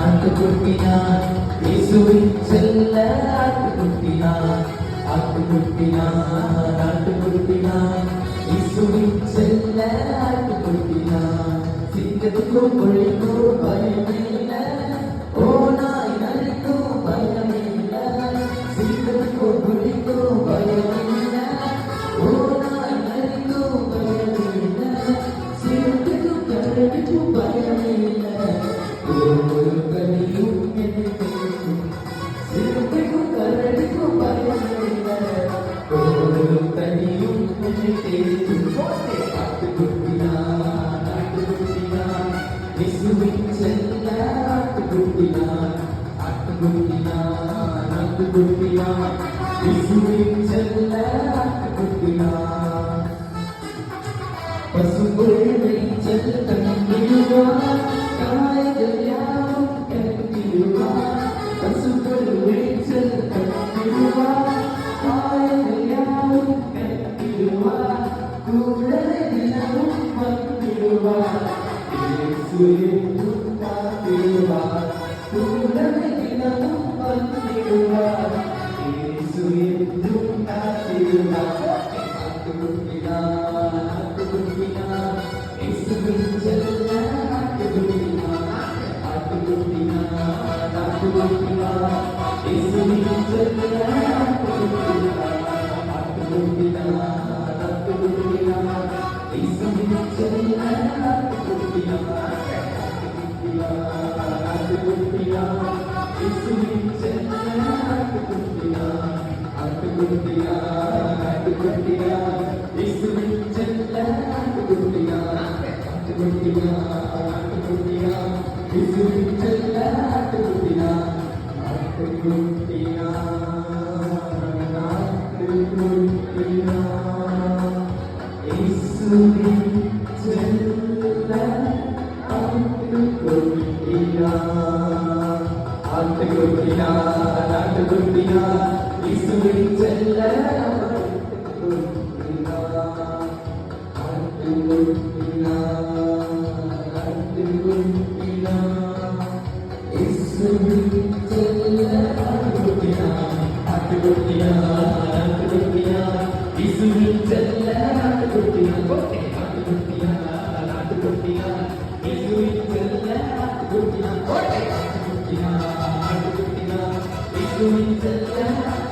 ஆட்டுக்குட்டினான் இயேசுவின் செல்ல ஆட்டுக்குட்டினான் ஆட்டுக்குட்டினான் இயேசுவின் செல்ல ஆட்டுக்குட்டினான் சிங்கத்துக்கும் புலிக்கும் பயமில்லை ஓ நாய் நரிக்கும் பயமில்லை சிங்கத்துக்கும் புலிக்கும் பயமில்லை ஓ நாய் நரிக்கும் பயமில்லை சிங்கத்துக்கும் கரடிக்கும் பயமில்லை ஒரு கனியும் சிங்கத்துக்கும் கரடிக்கும் பயமில்லை ஒரு கனியும் இயேசுவின் செல்ல ஆட்டுக்குட்டினான் இயேசுவின் செல்ல ஆட்டுக்குட்டினான் பசும்புல் மேய்ச்சல் தங்கிடுவான் காய்கள் யாவும் கட்டிடுவான் பசும்புல் மேய்ச்சல் தங்கிடுவான் காய்கள் யாவும் கட்டிடுவான் கூடலை தினமும் வந்திடுவான் இயேசுவின் காத்திடுவார் கூடலை தினமும் வந்திடுவார் இயேசுவின் காத்திடுவார் ஆட்டுக்குட்டினான் இயேசுவின் செல்ல ஆட்டுக்குட்டினான் இயேசுவின் செல்ல ஆட்டுக்குட்டினான் இயேசுவின் செல்ல இயேசுவின் செல்ல இயேசுவின் செல்ல இயேசுவின் செல்ல ஆட்டுக்குட்டினான்